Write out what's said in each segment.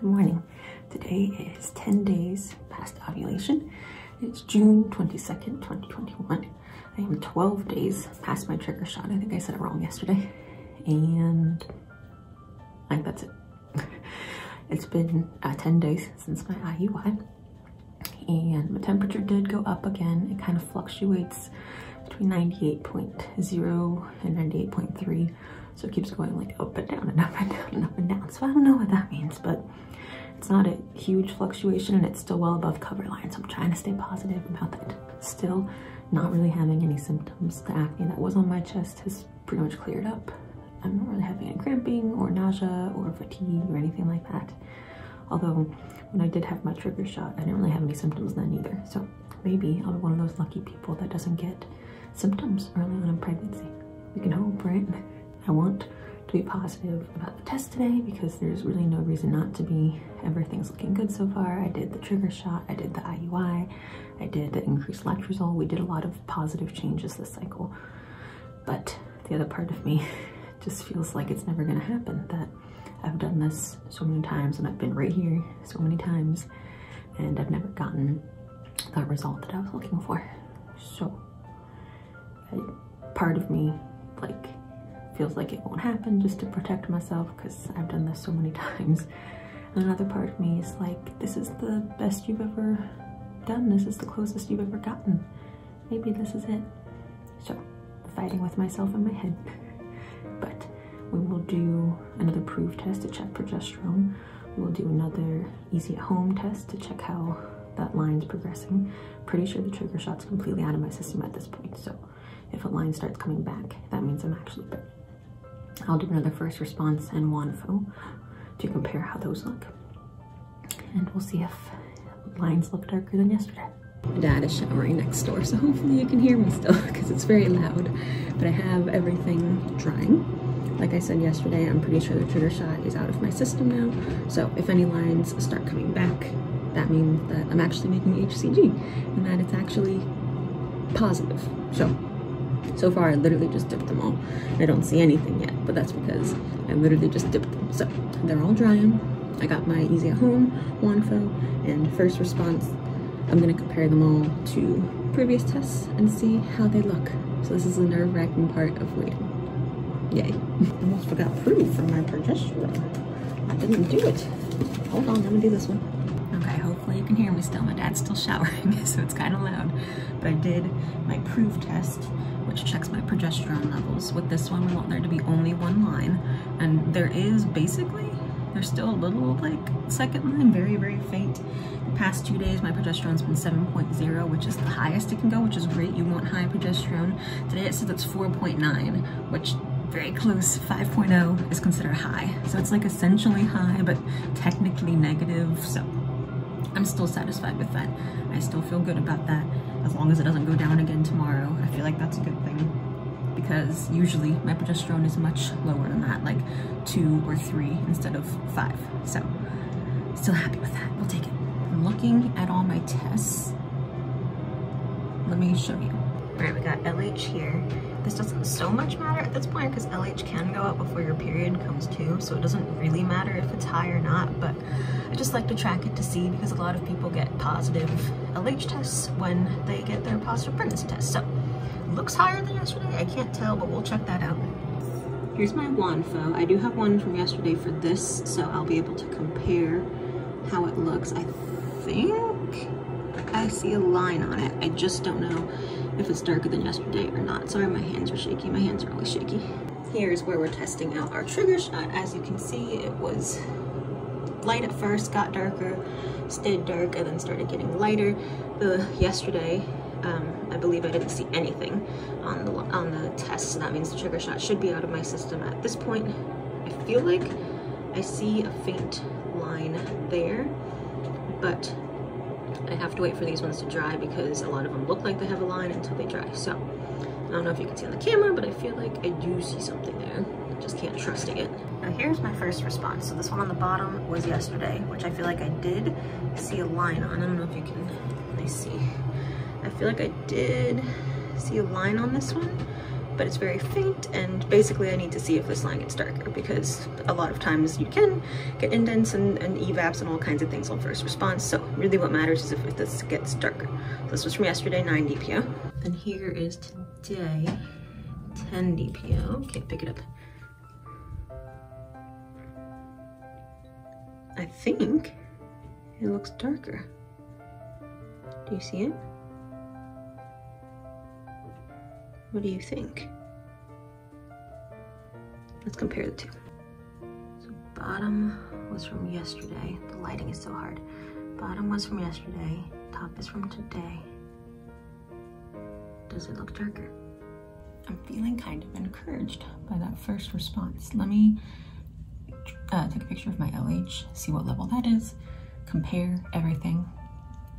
Good morning. Today is 10 days past ovulation. It's June 22nd, 2021. I am 12 days past my trigger shot. I think I said it wrong yesterday. And I think that's it. It's been 10 days since my IUI. And my temperature did go up again. It kind of fluctuates between 98.0 and 98.3. So it keeps going like up and down and up and down and up and down. So I don't know what that means, but it's not a huge fluctuation and it's still well above cover line. So I'm trying to stay positive about that. Still not really having any symptoms. The acne that was on my chest has pretty much cleared up. I'm not really having any cramping or nausea or fatigue or anything like that. Although when I did have my trigger shot, I didn't really have any symptoms then either. So maybe I'll be one of those lucky people that doesn't get symptoms early on in pregnancy. We can hope, right? I want to be positive about the test today because there's really no reason not to be. Everything's looking good so far. I did the trigger shot, I did the IUI, I did the increased letrozole. We did a lot of positive changes this cycle. But the other part of me just feels like it's never gonna happen, that I've done this so many times and I've been right here so many times and I've never gotten that result that I was looking for. So part of me like feels like it won't happen just to protect myself because I've done this so many times. And another part of me is like, this is the best you've ever done. This is the closest you've ever gotten. Maybe this is it. So fighting with myself in my head. But we will do another proof test to check progesterone. We will do another easy at home test to check how that line's progressing. Pretty sure the trigger shot's completely out of my system at this point. So if a line starts coming back, that means I'm actually better. I'll do another first response and WANFO to compare how those look. And we'll see if lines look darker than yesterday. My dad is showering next door, so hopefully you can hear me still because it's very loud. But I have everything drying. Like I said yesterday, I'm pretty sure the trigger shot is out of my system now. So if any lines start coming back, that means that I'm actually making HCG and that it's actually positive. So far I literally just dipped them all. I don't see anything yet, but that's because I literally just dipped them. So they're all drying. I got my easy at home, WANFO, and first response. I'm gonna compare them all to previous tests and see how they look. So this is the nerve-wracking part of waiting. Yay. Almost forgot proof for my progesterone. I didn't do it. Hold on, I'm gonna do this one. Okay, hopefully you can hear me still. My dad's still showering, so it's kind of loud. But I did my proof test, which checks my progesterone levels. With this one, we want there to be only one line. And there is basically, there's still a little like second line, very, very faint. The past 2 days, my progesterone's been 7.0, which is the highest it can go, which is great. You want high progesterone. Today it says it's 4.9, which very close. 5.0 is considered high. So it's like essentially high, but technically negative. So I'm still satisfied with that. I still feel good about that as long as it doesn't go down again tomorrow. I feel like that's a good thing because usually my progesterone is much lower than that, like 2 or 3 instead of 5. So still happy with that. We'll take it. I'm looking at all my tests. Let me show you. All right, we got LH here. This doesn't so much matter at this point because LH can go up before your period comes too, so it doesn't really matter if it's high or not, but I just like to track it to see because a lot of people get positive LH tests when they get their positive pregnancy test. So it looks higher than yesterday. I can't tell, but we'll check that out. Here's my WANFO. I do have one from yesterday for this, so I'll be able to compare how it looks. I think I see a line on it. I just don't know if it's darker than yesterday or not. Sorry, my hands are shaky. My hands are always shaky. Here's where we're testing out our trigger shot. As you can see, it was light at first, got darker, stayed dark, and then started getting lighter. Yesterday, I believe I didn't see anything on the test, so that means the trigger shot should be out of my system at this point. I feel like I see a faint line there, but I have to wait for these ones to dry because a lot of them look like they have a line until they dry. So I don't know if you can see on the camera, but I feel like I do see something there. Just can't trust it. Now here's my first response. So this one on the bottom was yesterday, which I feel like I did see a line on. I don't know if you can, let me see. I feel like I did see a line on this one, but it's very faint, and basically I need to see if this line gets darker, because a lot of times you can get indents and evapes and all kinds of things on first response. So really what matters is if this gets darker. So this was from yesterday, 9 DPO. And here is today, 10 DPO. Okay, pick it up. I think it looks darker. Do you see it? What do you think? Let's compare the two. So bottom was from yesterday. The lighting is so hard. Bottom was from yesterday. Top is from today. Does it look darker? I'm feeling kind of encouraged by that first response. Let me take a picture of my LH, see what level that is, compare everything,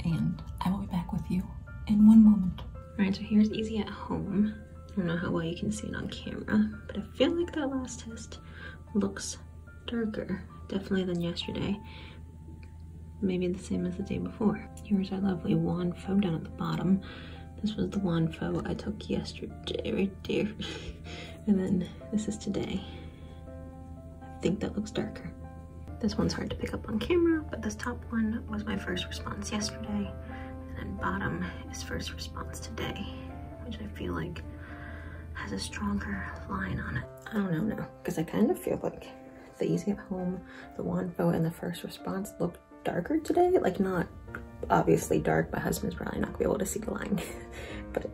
and I will be back with you in one moment. All right, so here's easy at home. I don't know how well you can see it on camera, but I feel like that last test looks darker, definitely than yesterday. Maybe the same as the day before. Here's our lovely wand foe down at the bottom. This was the wand foe I took yesterday, right there. And then this is today. I think that looks darker. This one's hard to pick up on camera, but this top one was my first response yesterday. And then bottom is first response today, which I feel like has a stronger line on it. I don't know now, because I kind of feel like the easy at home, the wand foe, and the first response look darker today. Like, not obviously dark. My husband's probably not gonna be able to see the line, but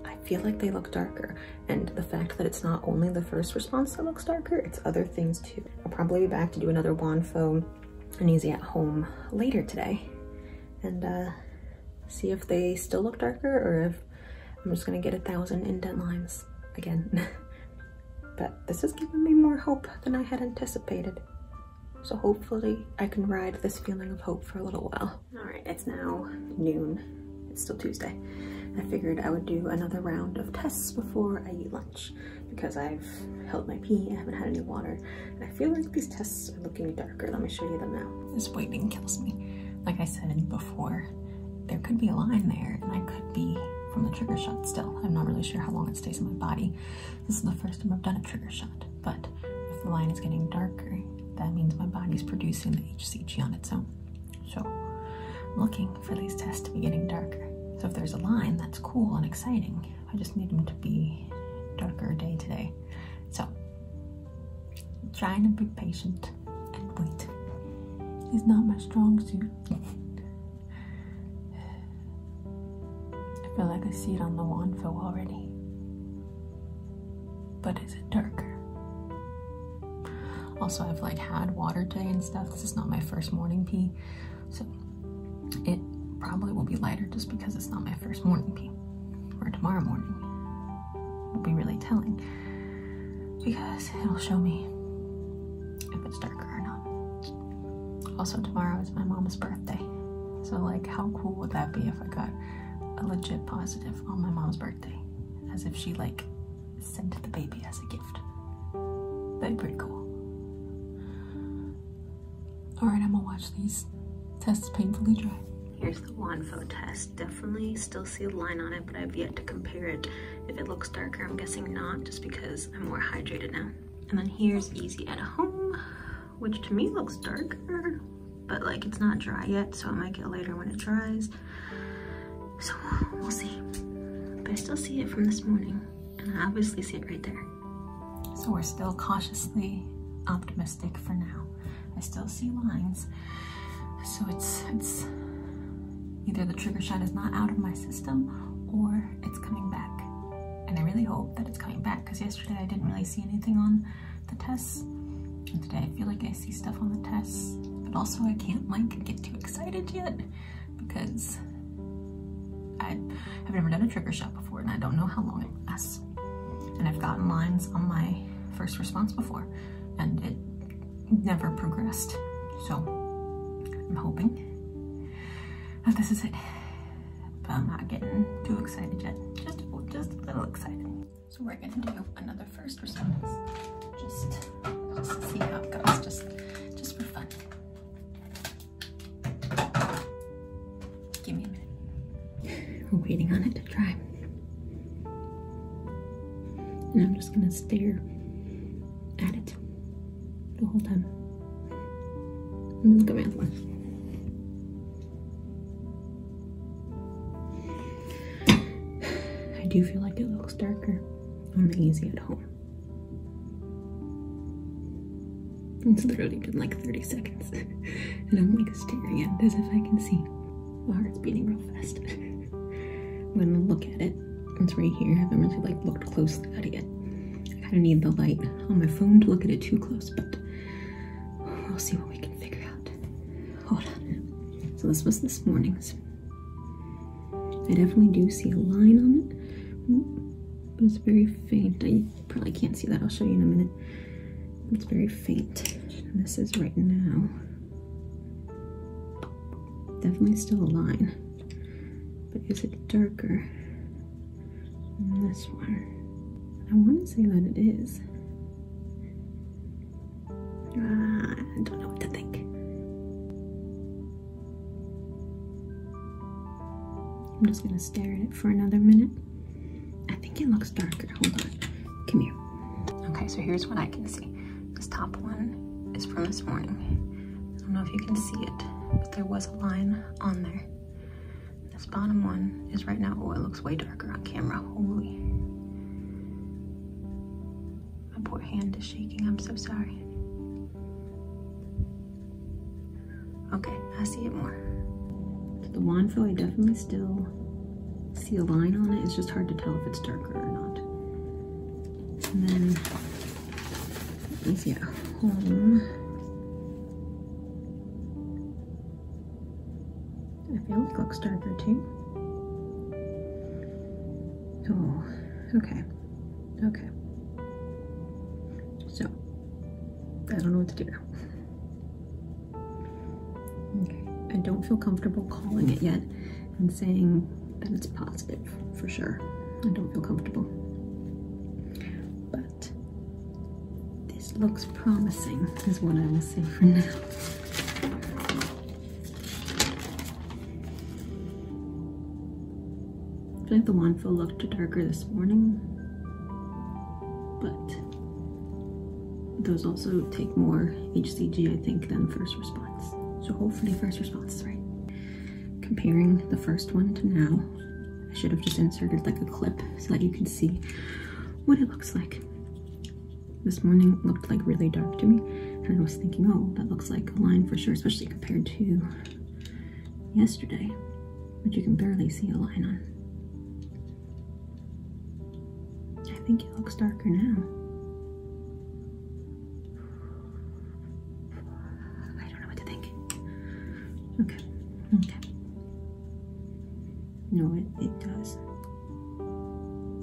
I feel like they look darker. And the fact that it's not only the first response that looks darker, it's other things too. I'll probably be back to do another wand foe and easy at home later today, and see if they still look darker, or if I'm just gonna get 1,000 indent lines again. But this has given me more hope than I had anticipated. So hopefully I can ride this feeling of hope for a little while. All right, it's now noon. It's still Tuesday. I figured I would do another round of tests before I eat lunch, because I've held my pee, I haven't had any water, and I feel like these tests are looking darker. Let me show you them now. This waiting kills me. Like I said before, there could be a line there, and I could be from the trigger shot still. I'm not really sure how long it stays in my body. This is the first time I've done a trigger shot, but if the line is getting darker, that means my body's producing the HCG on its own. So I'm looking for these tests to be getting darker. So if there's a line, that's cool and exciting. I just need them to be darker day to day. So I'm trying to be patient and wait. It's not my strong suit. I feel like I see it on the wand foe already. But is it darker? Also, I've like had water today and stuff. This is not my first morning pee, so it probably will be lighter just because it's not my first morning pee. Or tomorrow morning will be really telling, because it'll show me if it's darker or not. Also, tomorrow is my mom's birthday, so like, how cool would that be if I got a legit positive on my mom's birthday, as if she like sent the baby as a gift? That'd be pretty cool. All right, I'm gonna watch these tests painfully dry. Here's the wand foe test. Definitely still see a line on it, but I've yet to compare it. If it looks darker, I'm guessing not, just because I'm more hydrated now. And then here's easy at home, which to me looks darker, but like it's not dry yet, so I might get later when it dries. So we'll see. But I still see it from this morning, and I obviously see it right there. So we're still cautiously optimistic for now. I still see lines. So it's either the trigger shot is not out of my system, or it's coming back. And I really hope that it's coming back, because yesterday I didn't really see anything on the tests. And today I feel like I see stuff on the tests, but also I can't like get too excited yet, because I've never done a trigger shot before, and I don't know how long it lasts. And I've gotten lines on my first response before, and it never progressed. So I'm hoping that this is it, but I'm not getting too excited yet. Just a little excited. So we're gonna do another first response, just to see how it goes, just for fun. Give me a minute. We're waiting on it to dry. And I'm just gonna stare at it the whole time. Let me look at my other one. I do feel like it looks darker on the easy at home. It's literally been like 30 seconds and I'm like staring at it as if I can see. My heart's beating real fast. I'm gonna look at it. It's right here. I haven't really like looked closely at it yet. I kind of need the light on my phone to look at it too close, but we'll see what we can figure out. Hold on. So this was this morning's. I definitely do see a line on it, but it's very faint. I probably can't see that. I'll show you in a minute. It's very faint. And this is right now. Definitely still a line. But is it darker than this one? I want to say that it is. I don't know what to think. I'm just gonna stare at it for another minute. I think it looks darker. Hold on. Come here. Okay, so here's what I can see. This top one is from this morning. I don't know if you can see it, but there was a line on there. This bottom one is right now, oh, it looks way darker on camera. Holy. My poor hand is shaking, I'm so sorry. Okay, I see it more. So the wand fill, I definitely still see a line on it. It's just hard to tell if it's darker or not. And then, easy at home. I feel like it looks darker too. Oh, okay. Okay. So, I don't know what to do now. Okay, I don't feel comfortable calling it yet and saying that it's positive for sure. I don't feel comfortable. But this looks promising is what I will say for now. I feel like the wand fill looked darker this morning, but those also take more HCG, I think, than first response. So hopefully first response is right. Comparing the first one to now, I should have just inserted like a clip so that you can see what it looks like. This morning it looked like really dark to me, and I was thinking, oh, that looks like a line for sure, especially compared to yesterday, which you can barely see a line on. I think it looks darker now. I don't know what to think. Okay, okay. No, it does.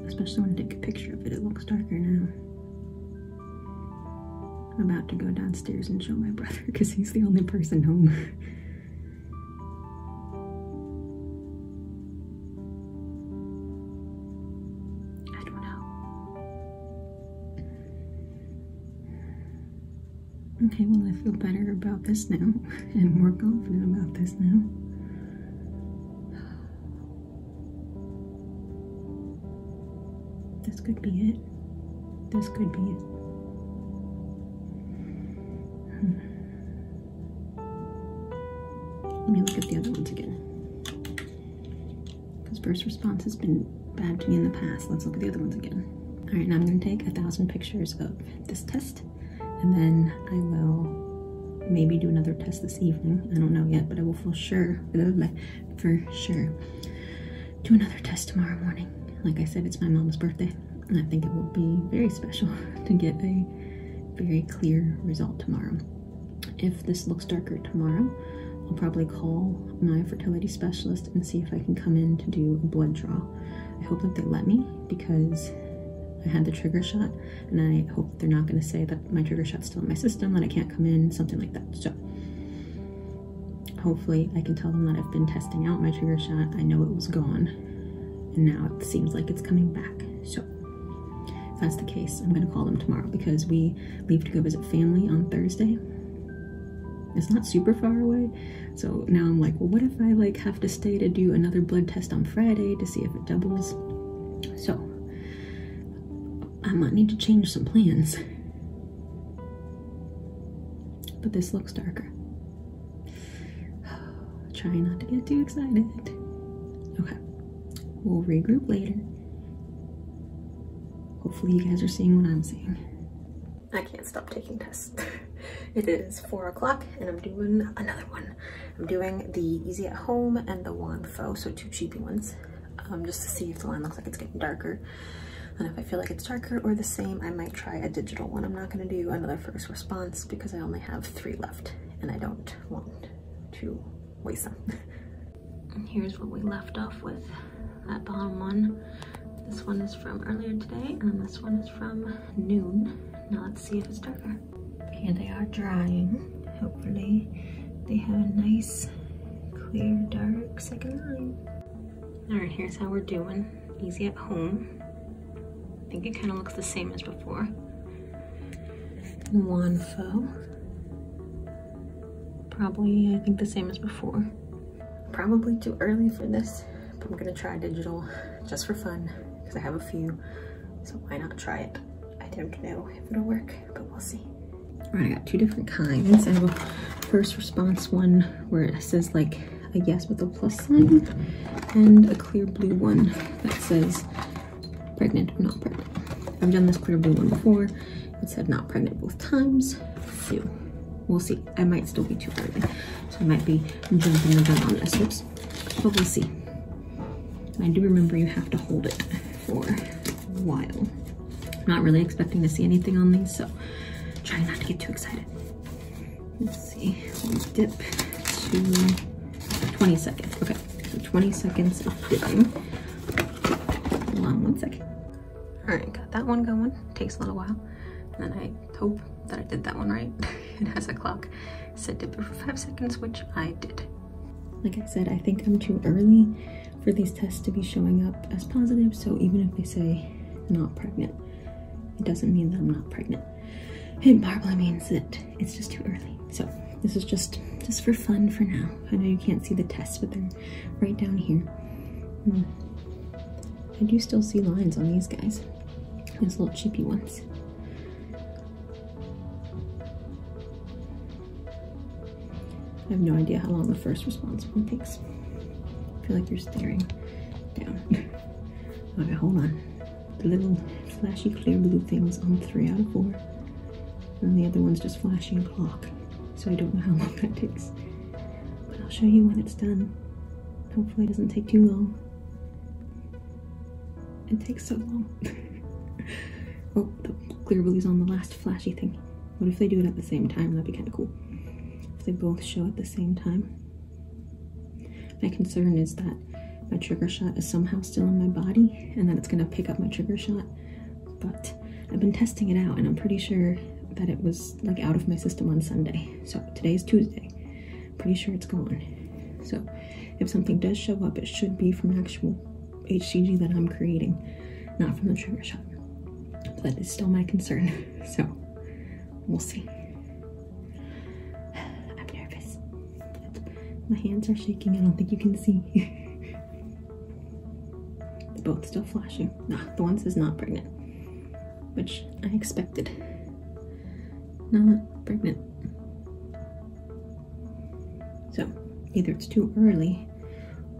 Especially when I take a picture of it, it looks darker now. I'm about to go downstairs and show my brother because he's the only person home. I don't know. Okay, well, I feel better about this now and more confident about this now. This could be it. This could be it. Let me look at the other ones again. Because first response has been bad to me in the past. Let's look at the other ones again. All right, now I'm gonna take 1,000 pictures of this test, and then I will maybe do another test this evening. I don't know yet, but I will for sure do another test tomorrow morning. Like I said, it's my mom's birthday, and I think it will be very special to get a very clear result tomorrow. If this looks darker tomorrow, I'll probably call my fertility specialist and see if I can come in to do a blood draw. I hope that they let me because I had the trigger shot, and I hope they're not going to say that my trigger shot's still in my system, that I can't come in, something like that. So hopefully I can tell them that I've been testing out my trigger shot. I know it was gone, and now it seems like it's coming back. So if that's the case, I'm going to call them tomorrow because we leave to go visit family on Thursday. It's not super far away, so now I'm like, well, what if I like have to stay to do another blood test on Friday to see if it doubles? So I might need to change some plans. But this looks darker. Try not to get too excited. Okay, we'll regroup later. Hopefully you guys are seeing what I'm seeing. I can't stop taking tests. It is 4 o'clock and I'm doing another one. I'm doing the Easy at Home and the Wand Faux, so 2 cheapy ones, just to see if the line looks like it's getting darker. And if I feel like it's darker or the same, I might try a digital one. I'm not gonna do another first response because I only have 3 left and I don't want to waste them. And here's what we left off with. That bottom one. This one is from earlier today, and this one is from noon. Now let's see if it's darker. Okay, they are drying. Hopefully they have a nice, clear, dark second line. All right, here's how we're doing. Easy at Home. I think it kind of looks the same as before. Wand Faux. Probably, I think, the same as before. Probably too early for this, but I'm gonna try digital just for fun because I have a few, so why not try it? I don't know if it'll work, but we'll see. All right, I got 2 different kinds. I have a first response one where it says like a yes with a plus sign, and a clear blue one that says pregnant or not pregnant. I've done this clear blue one before. It said not pregnant both times, so we'll see. I might still be too early, so I might be jumping the gun on this, oops, but we'll see. And I do remember you have to hold it for a while. I'm not really expecting to see anything on these, so try not to get too excited. Let's see, we'll dip to 20 seconds. Okay, so 20 seconds of dipping. Hold on 1 second. All right, got that one going. Takes a little while. And then I hope that I did that one right. It has a clock. It said dip it for 5 seconds, which I did. Like I said, I think I'm too early for these tests to be showing up as positive, so even if they say not pregnant, it doesn't mean that I'm not pregnant. It probably means that it's just too early. So this is just for fun for now. I know you can't see the tests, but they're right down here. I do still see lines on these guys, these little cheapy ones. I have no idea how long the first response one takes. I feel like you're staring down. Okay, hold on. The little flashy clear blue thing's on 3 out of 4. And the other one's just flashing a clock. So I don't know how long that takes. But I'll show you when it's done. Hopefully it doesn't take too long. It takes so long. Oh, the clear blue's on the last flashy thing. What if they do it at the same time? That'd be kind of cool. If they both show at the same time. My concern is that my trigger shot is somehow still in my body and that it's gonna pick up my trigger shot. But I've been testing it out and I'm pretty sure that it was like out of my system on Sunday. So today's Tuesday. Pretty sure it's gone. So if something does show up, it should be from actual HCG that I'm creating, not from the trigger shot. But that is still my concern. So we'll see. I'm nervous. My hands are shaking. I don't think you can see. They're both still flashing. Nah, the one says not pregnant, which I expected. Not pregnant. So either it's too early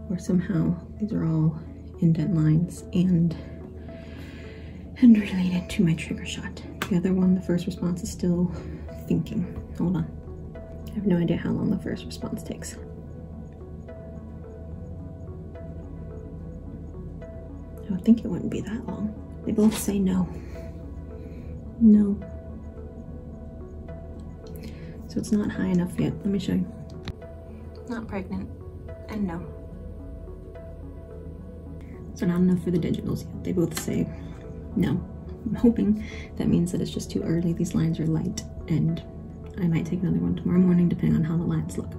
or somehow these are all indent lines and related to my trigger shot. The other one, the first response, is still thinking. Hold on. I have no idea how long the first response takes. I would think it wouldn't be that long. They both say no. No. So it's not high enough yet. Let me show you. Not pregnant, and no. So not enough for the digitals yet. They both say no. I'm hoping that means that it's just too early. These lines are light, and I might take another one tomorrow morning depending on how the lines look.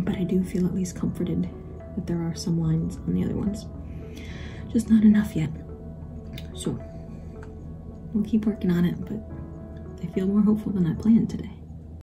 But I do feel at least comforted that there are some lines on the other ones. Just not enough yet. So we'll keep working on it, but I feel more hopeful than I planned today.